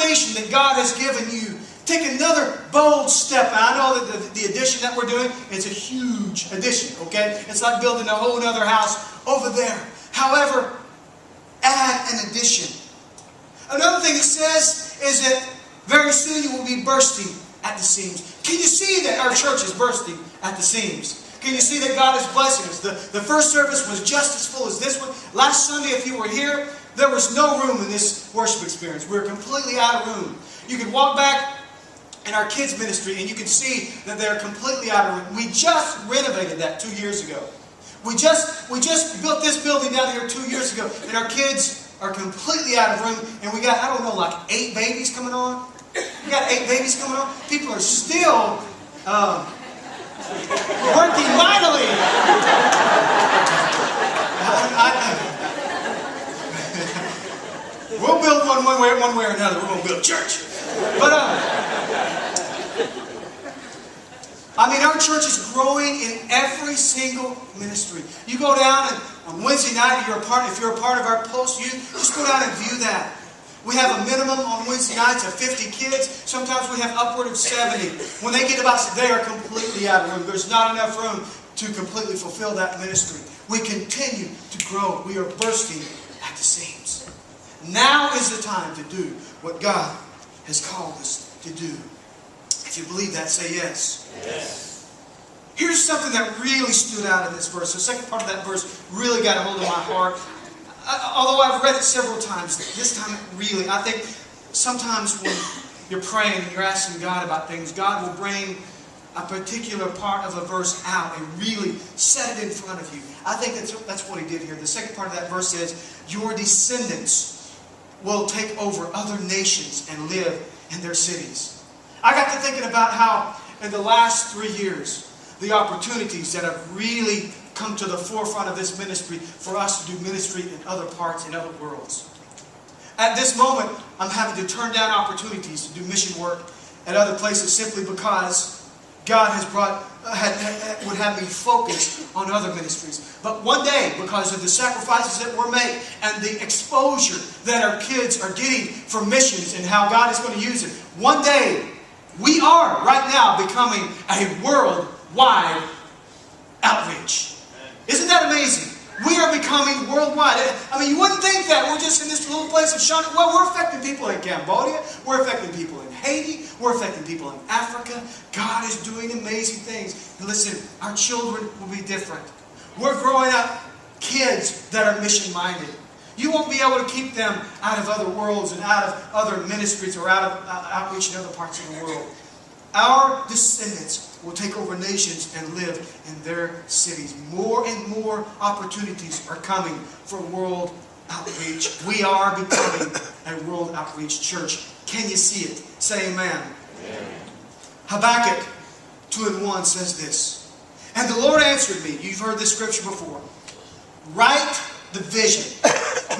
foundation that God has given you, take another bold step. And I know that the addition that we're doing is a huge addition, okay? It's like building a whole other house over there. However, add an addition. Another thing it says is that very soon you will be bursting at the seams. Can you see that our church is bursting at the seams? Can you see that God is blessing us? The first service was just as full as this one. Last Sunday, if you were here, there was no room in this worship experience. We were completely out of room. You could walk back in our kids' ministry and you could see that they're completely out of room. We just renovated that 2 years ago. We just built this building down here 2 years ago, and our kids are completely out of room. And we got, I don't know, like 8 babies coming on. We got 8 babies coming on. People are still working mightily. We'll build one way or another. We're going to build a church. But I mean, our church is growing in every single ministry. You go down and on Wednesday night, if you're a part of our post youth, just go down and view that. We have a minimum on Wednesday nights of 50 kids. Sometimes we have upward of 70. When they get about, they are completely out of room. There's not enough room to completely fulfill that ministry. We continue to grow. We are bursting at the seams. Now is the time to do what God has called us to do. If you believe that, say yes. Yes. Here's something that really stood out in this verse. The second part of that verse really got a hold of my heart. Although I've read it several times, this time really, I think sometimes when you're praying and you're asking God about things, God will bring a particular part of a verse out and really set it in front of you. I think that's what He did here. The second part of that verse says, your descendants will take over other nations and live in their cities. I got to thinking about how in the last 3 years, the opportunities that have really come to the forefront of this ministry for us to do ministry in other parts, in other worlds. At this moment, I'm having to turn down opportunities to do mission work at other places simply because God has would have me focus on other ministries. But one day, because of the sacrifices that were made and the exposure that our kids are getting for missions and how God is going to use it, one day, we are right now becoming a worldwide outreach. Isn't that amazing? We are becoming worldwide. I mean, you wouldn't think that. We're just in this little place of Shawnee. Well, we're affecting people in Cambodia. We're affecting people in Haiti. We're affecting people in Africa. God is doing amazing things. And listen, our children will be different. We're growing up kids that are mission-minded. You won't be able to keep them out of other worlds and out of other ministries or out of outreach in other parts of the world. Our descendants will take over nations and live in their cities. More and more opportunities are coming for world outreach. We are becoming a world outreach church. Can you see it? Say amen. Amen. Habakkuk 2:1 says this. And the Lord answered me. You've heard this scripture before. Write the vision.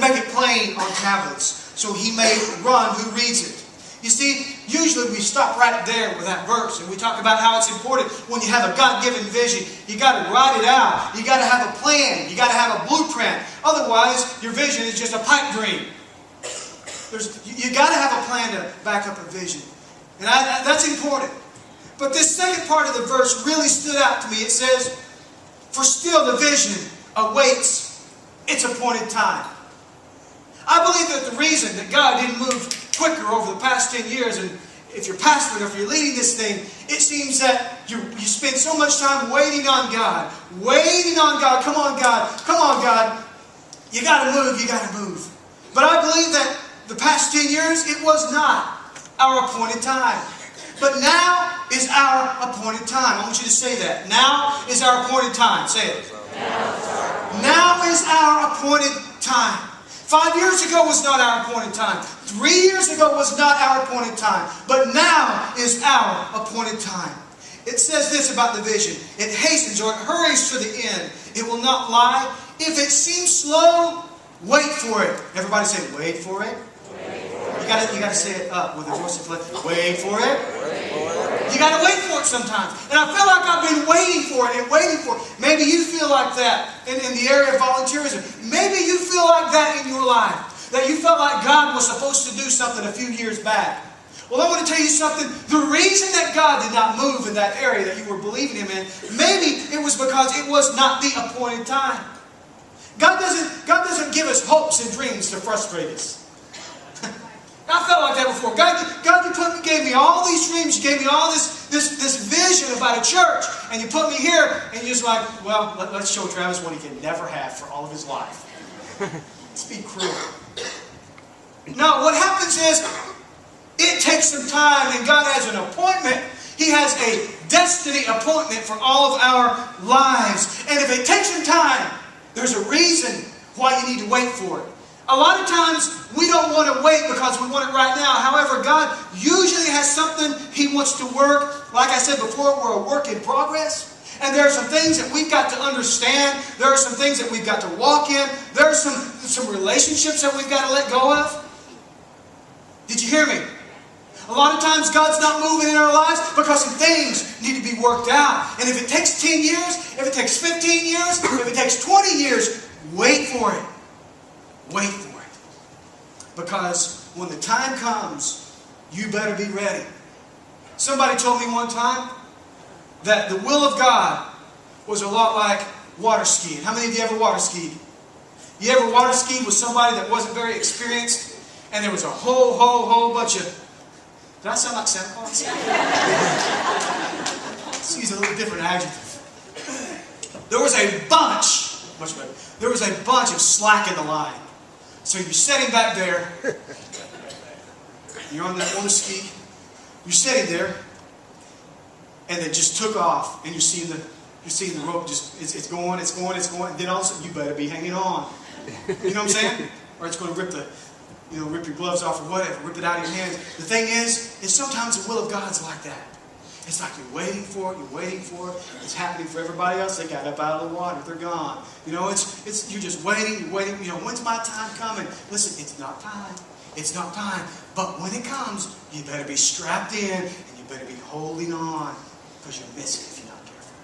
Make it plain on tablets, so he may run who reads it. You see, usually we stop right there with that verse and we talk about how it's important when you have a God-given vision. You got to write it out. You got to have a plan. You got to have a blueprint. Otherwise, your vision is just a pipe dream. You got to have a plan to back up a vision. And that's important. But this second part of the verse really stood out to me. It says, for still the vision awaits its appointed time. I believe that the reason that God didn't move quicker over the past 10 years, and if you're pastoring or if you're leading this thing, it seems that you spend so much time waiting on God. Waiting on God. Come on, God. Come on, God. You got to move. You got to move. But I believe that the past 10 years, it was not our appointed time. But now is our appointed time. I want you to say that. Now is our appointed time. Say it. Now is our appointed time. 5 years ago was not our appointed time. 3 years ago was not our appointed time. But now is our appointed time. It says this about the vision. It hastens or it hurries to the end. It will not lie. If it seems slow, wait for it. Everybody say, wait for it. You gotta say it up with a voice of flesh. Wait for it. You gotta wait for it sometimes. And I feel like I've been waiting for it and waiting for it. Maybe you feel like that in the area of volunteerism. Maybe you feel like that in your life. that you felt like God was supposed to do something a few years back. Well, I want to tell you something. The reason that God did not move in that area that you were believing Him in, maybe it was because it was not the appointed time. God doesn't give us hopes and dreams to frustrate us. I felt like that before. God, you gave me all these dreams. You gave me all this vision about a church. And you put me here. And you're just like, well, let's show Travis what he can never have for all of his life. Let's be cruel. No, what happens is, it takes some time. And God has an appointment. He has a destiny appointment for all of our lives. And if it takes some time, there's a reason why you need to wait for it. A lot of times, we don't want to wait because we want it right now. However, God usually has something He wants to work. Like I said before, we're a work in progress. And there are some things that we've got to understand. There are some things that we've got to walk in. There are some relationships that we've got to let go of. Did you hear me? A lot of times God's not moving in our lives because some things need to be worked out. And if it takes 10 years, if it takes 15 years, if it takes 20 years, wait for it. Wait for it. Because when the time comes, you better be ready. Somebody told me one time that the will of God was a lot like water skiing. How many of you ever water skied? You ever water skied with somebody that wasn't very experienced and there was a whole bunch of... Did I sound like Santa Claus? Let's use a little different adjective. There was a bunch, much better. There was a bunch of slack in the line. So you're sitting back there. You're on the ski. You're sitting there, and it just took off, and you're seeing the rope just it's going, and then all of a sudden you better be hanging on. You know what I'm saying? Or it's going to rip rip your gloves off or whatever, rip it out of your hands. The thing is sometimes the will of God's like that. It's like you're waiting for it, It's happening for everybody else. They got up out of the water, they're gone. You're just waiting, when's my time coming? Listen, it's not time. It's not time. But when it comes, you better be strapped in and you better be holding on because you'll miss it if you're not careful.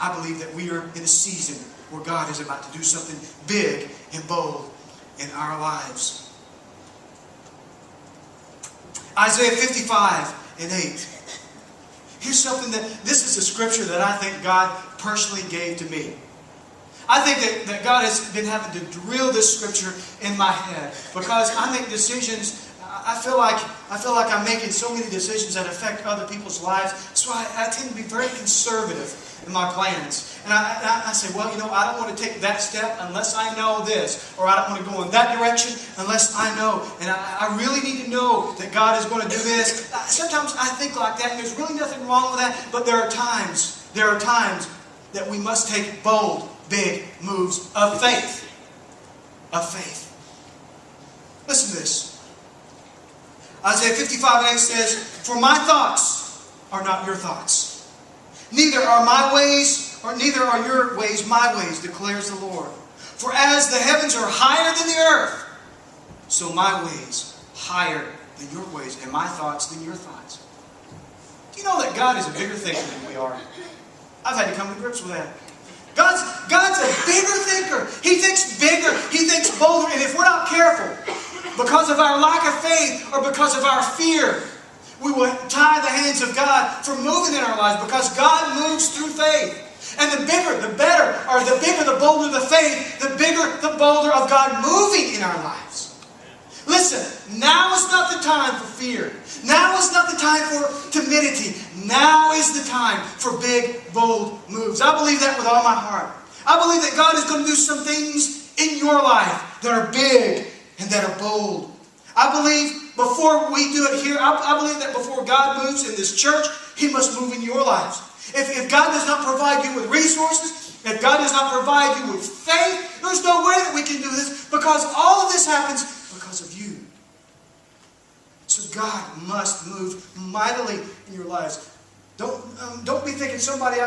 I believe that we are in a season where God is about to do something big and bold in our lives. Isaiah 55:8. Here's something this is a scripture that I think God personally gave to me. I think that God has been having to drill this scripture in my head because I make decisions. I feel like I'm making so many decisions that affect other people's lives. So I tend to be very conservative in my plans. And I say, well, I don't want to take that step unless I know this. Or I don't want to go in that direction unless I know. And I really need to know that God is going to do this. Sometimes I think like that, and there's really nothing wrong with that. But there are times that we must take bold, big moves of faith. Of faith. Listen to this. Isaiah 55:8 says, "For my thoughts are not your thoughts. Neither are my ways, or neither are your ways my ways, declares the Lord. For as the heavens are higher than the earth, so my ways higher than your ways, and my thoughts than your thoughts." Do you know that God is a bigger thinker than we are? I've had to come to grips with that. God's a bigger thinker. He thinks bigger. He thinks bolder. And if we're not careful, because of our lack of faith or because of our fear, we will tie the hands of God from moving in our lives because God moves through faith. And the bigger, the better, or the bigger, the bolder the faith, the bigger, the bolder of God moving in our lives. Listen, now is not the time for fear. Now is not the time for timidity. Now is the time for big, bold moves. I believe that with all my heart. I believe that God is going to do some things in your life that are big and that are bold. I believe before we do it here, I believe that before God moves in this church, He must move in your lives. If God does not provide you with resources, if God does not provide you with faith, there's no way that we can do this because all of this happens because of you. So God must move mightily in your lives. Don't be thinking somebody